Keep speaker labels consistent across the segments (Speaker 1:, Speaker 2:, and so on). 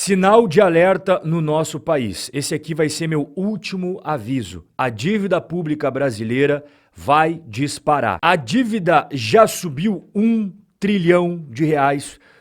Speaker 1: Sinal de alerta no nosso país. Esse aqui vai ser meu último aviso. A dívida pública brasileira vai disparar. A dívida já subiu R$ 1 trilhão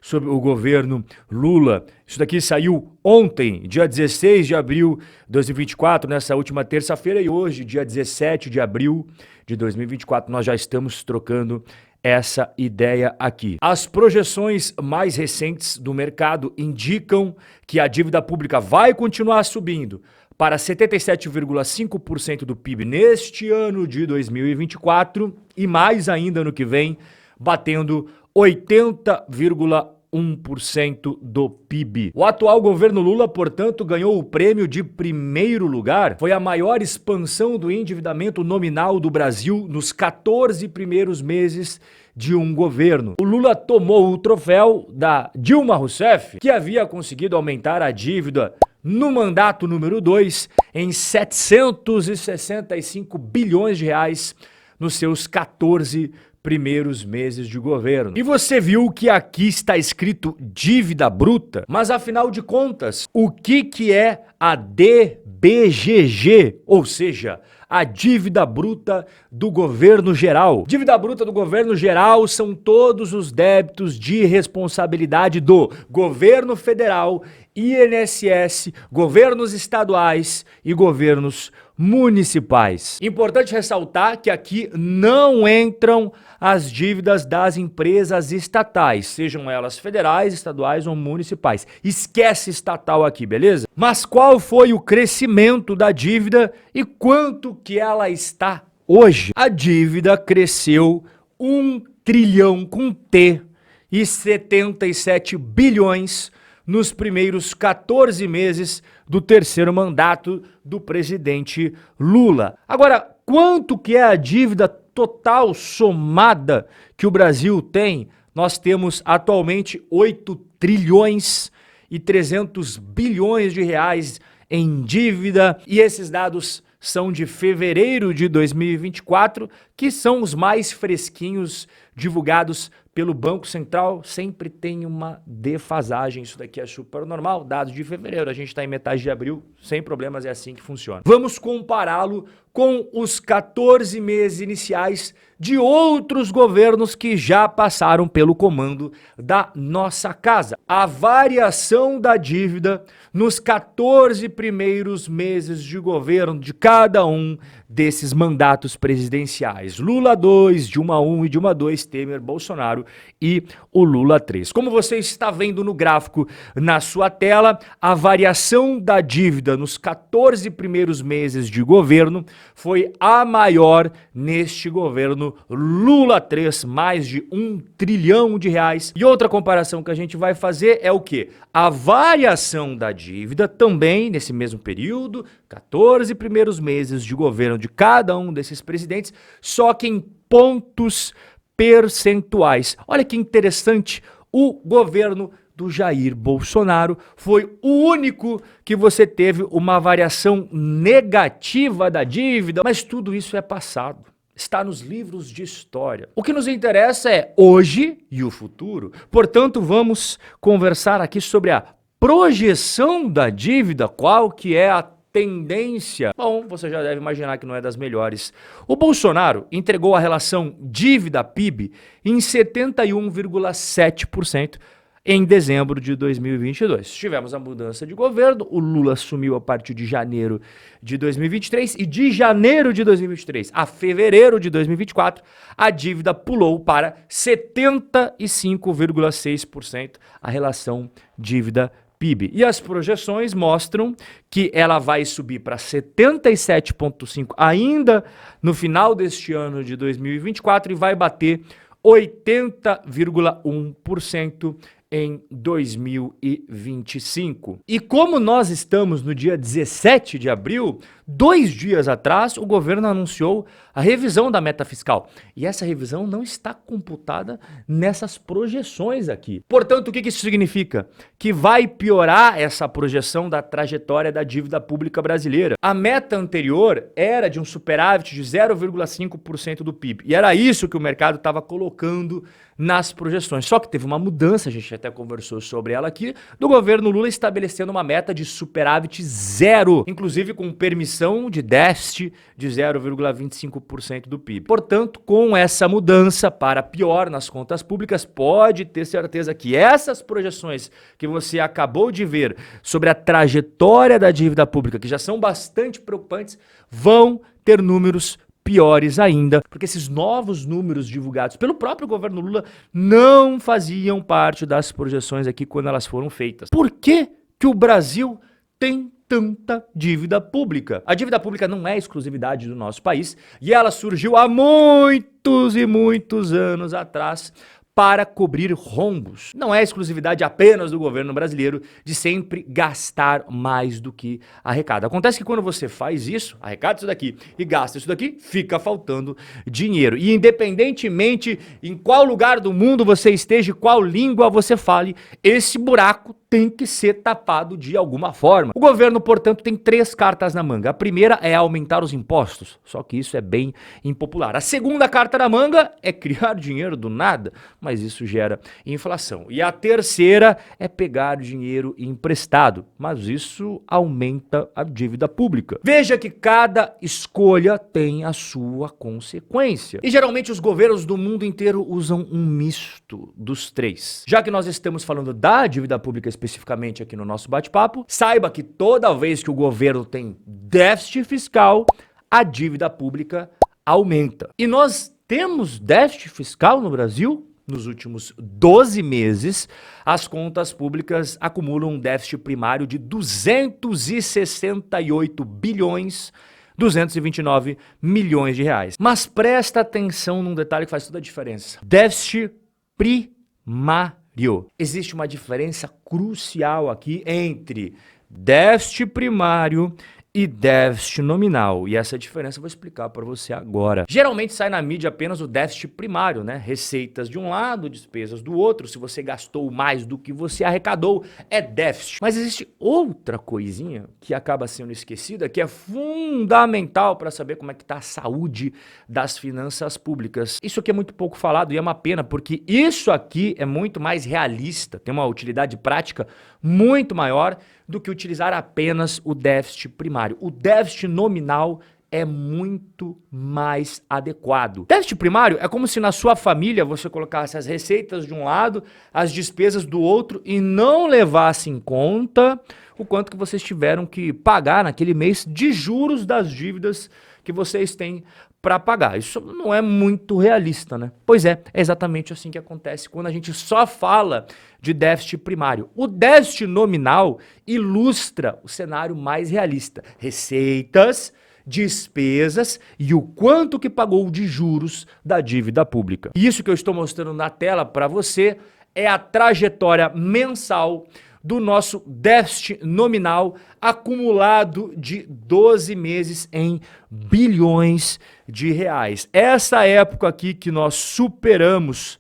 Speaker 1: sob o governo Lula. Isso daqui saiu ontem, dia 16 de abril de 2024, nessa última terça-feira, e hoje, dia 17 de abril de 2024, nós já estamos trocando essa ideia aqui. As projeções mais recentes do mercado indicam que a dívida pública vai continuar subindo para 77,5% do PIB neste ano de 2024 e mais ainda no que vem, batendo 80,1% do PIB. O atual governo Lula, portanto, ganhou o prêmio de primeiro lugar. Foi a maior expansão do endividamento nominal do Brasil nos 14 primeiros meses de um governo. O Lula tomou o troféu da Dilma Rousseff, que havia conseguido aumentar a dívida no mandato número 2 em 765 bilhões de reais nos seus 14 primeiros meses de governo. E você viu que aqui está escrito dívida bruta, mas afinal de contas, o que é a DBGG, ou seja, a dívida bruta do governo geral? Dívida bruta do governo geral são todos os débitos de responsabilidade do governo federal, INSS, governos estaduais e governos municipais. Importante ressaltar que aqui não entram as dívidas das empresas estatais, sejam elas federais, estaduais ou municipais. Esquece estatal aqui, beleza? Mas qual foi o crescimento da dívida e quanto que ela está hoje? A dívida cresceu 1 trilhão com T e 77 bilhões nos primeiros 14 meses do terceiro mandato do presidente Lula. Agora, quanto que é a dívida total somada que o Brasil tem? Nós temos atualmente 8 trilhões e 300 bilhões de reais em dívida, e esses dados são de fevereiro de 2024, que são os mais fresquinhos divulgados pelo Banco Central. Sempre tem uma defasagem, isso daqui é super normal, dados de fevereiro, a gente está em metade de abril, sem problemas, é assim que funciona. Vamos compará-lo com os 14 meses iniciais de outros governos que já passaram pelo comando da nossa casa. A variação da dívida nos 14 primeiros meses de governo de cada um desses mandatos presidenciais. Lula 2, Dilma 1 e Dilma 2, Temer, Bolsonaro e o Lula 3. Como você está vendo no gráfico na sua tela, a variação da dívida nos 14 primeiros meses de governo foi a maior neste governo Lula 3, mais de 1 trilhão de reais. E outra comparação que a gente vai fazer é o quê? A variação da dívida também nesse mesmo período, 14 primeiros meses de governo de cada um desses presidentes, só que em pontos percentuais. Olha que interessante, o governo do Jair Bolsonaro foi o único que você teve uma variação negativa da dívida, mas tudo isso é passado. Está nos livros de história. O que nos interessa é hoje e o futuro. Portanto, vamos conversar aqui sobre a projeção da dívida, qual que é a tendência. Bom, você já deve imaginar que não é das melhores. O Bolsonaro entregou a relação dívida-PIB em 71,7% em dezembro de 2022. Tivemos a mudança de governo, o Lula assumiu a partir de janeiro de 2023 e de janeiro de 2023 a fevereiro de 2024, a dívida pulou para 75,6%, a relação dívida-PIB. E as projeções mostram que ela vai subir para 77,5% ainda no final deste ano de 2024 e vai bater 80,1% em 2025. E como nós estamos no dia 17 de abril, 2 dias atrás, o governo anunciou a revisão da meta fiscal. E essa revisão não está computada nessas projeções aqui. Portanto, o que isso significa? Que vai piorar essa projeção da trajetória da dívida pública brasileira. A meta anterior era de um superávit de 0,5% do PIB. E era isso que o mercado estava colocando nas projeções. Só que teve uma mudança, a gente até conversou sobre ela aqui, do governo Lula estabelecendo uma meta de superávit zero, inclusive com permissão de déficit de 0,25% do PIB. Portanto, com essa mudança para pior nas contas públicas, pode ter certeza que essas projeções que você acabou de ver sobre a trajetória da dívida pública, que já são bastante preocupantes, vão ter números piores ainda, porque esses novos números divulgados pelo próprio governo Lula não faziam parte das projeções aqui quando elas foram feitas. Por que que o Brasil tem tanta dívida pública? A dívida pública não é exclusividade do nosso país e ela surgiu há muitos e muitos anos atrás para cobrir rombos. Não é exclusividade apenas do governo brasileiro de sempre gastar mais do que arrecada. Acontece que quando você faz isso, arrecada isso daqui e gasta isso daqui, fica faltando dinheiro. E independentemente em qual lugar do mundo você esteja, qual língua você fale, esse buraco tem que ser tapado de alguma forma. O governo, portanto, tem 3 cartas na manga. A primeira é aumentar os impostos, só que isso é bem impopular. A segunda carta na manga é criar dinheiro do nada, mas isso gera inflação. E a terceira é pegar dinheiro emprestado, mas isso aumenta a dívida pública. Veja que cada escolha tem a sua consequência. E geralmente os governos do mundo inteiro usam um misto dos 3. Já que nós estamos falando da dívida pública especificamente aqui no nosso bate-papo, saiba que toda vez que o governo tem déficit fiscal, a dívida pública aumenta. E nós temos déficit fiscal no Brasil? Nos últimos 12 meses, as contas públicas acumulam um déficit primário de 268 bilhões 229 milhões de reais. Mas presta atenção num detalhe que faz toda a diferença. Déficit primário. Existe uma diferença crucial aqui entre déficit primário e déficit nominal. E essa diferença eu vou explicar para você agora. Geralmente sai na mídia apenas o déficit primário, né? Receitas de um lado, despesas do outro. Se você gastou mais do que você arrecadou, é déficit. Mas existe outra coisinha que acaba sendo esquecida, que é fundamental para saber como é que está a saúde das finanças públicas. Isso aqui é muito pouco falado e é uma pena, porque isso aqui é muito mais realista, tem uma utilidade prática muito maior do que utilizar apenas o déficit primário. O déficit nominal é muito mais adequado. Déficit primário é como se na sua família você colocasse as receitas de um lado, as despesas do outro e não levasse em conta o quanto que vocês tiveram que pagar naquele mês de juros das dívidas que vocês têm para pagar. Isso não é muito realista, né? Pois é exatamente assim que acontece quando a gente só fala de déficit primário. O déficit nominal ilustra o cenário mais realista. Receitas, despesas e o quanto que pagou de juros da dívida pública. Isso que eu estou mostrando na tela para você é a trajetória mensal do nosso déficit nominal acumulado de 12 meses em bilhões de reais. Essa época aqui que nós superamos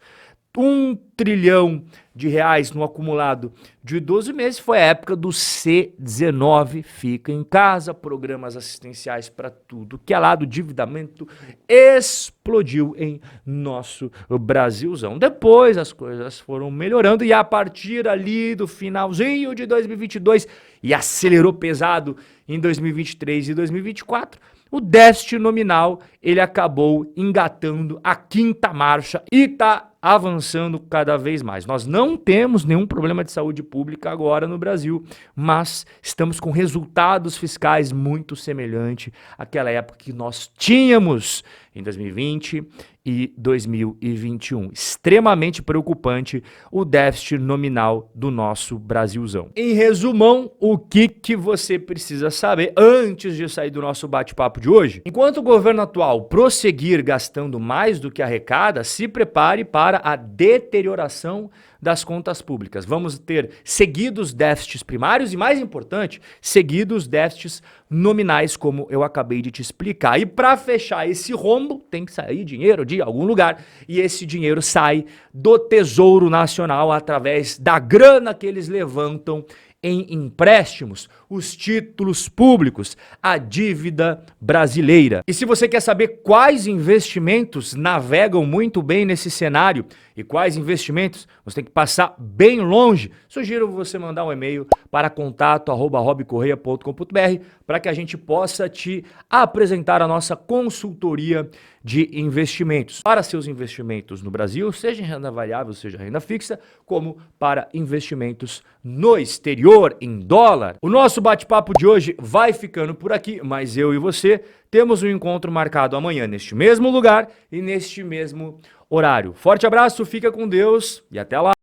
Speaker 1: 1 trilhão de reais no acumulado de 12 meses foi a época do C19, fica em casa, programas assistenciais para tudo que é lado, o endividamento explodiu em nosso Brasilzão. Depois as coisas foram melhorando e a partir ali do finalzinho de 2022 e acelerou pesado em 2023 e 2024, o déficit nominal ele acabou engatando a 5ª marcha e está avançando cada vez mais. Nós não temos nenhum problema de saúde pública agora no Brasil, mas estamos com resultados fiscais muito semelhantes àquela época que nós tínhamos em 2020 e 2021. Extremamente preocupante o déficit nominal do nosso Brasilzão. Em resumão, o que você precisa saber antes de sair do nosso bate-papo de hoje? Enquanto o governo atual prosseguir gastando mais do que arrecada, se prepare para a deterioração das contas públicas. Vamos ter seguidos déficits primários e, mais importante, seguidos déficits nominais, como eu acabei de te explicar. E para fechar esse rombo, tem que sair dinheiro de algum lugar. E esse dinheiro sai do Tesouro Nacional através da grana que eles levantam em empréstimos, os títulos públicos, a dívida brasileira. E se você quer saber quais investimentos navegam muito bem nesse cenário e quais investimentos você tem que passar bem longe, sugiro você mandar um e-mail para contato@robcorreia.com.br para que a gente possa te apresentar a nossa consultoria de investimentos para seus investimentos no Brasil, seja em renda variável, seja renda fixa, como para investimentos no exterior, em dólar. O nosso bate-papo de hoje vai ficando por aqui, mas eu e você temos um encontro marcado amanhã neste mesmo lugar e neste mesmo horário. Forte abraço, fica com Deus e até lá!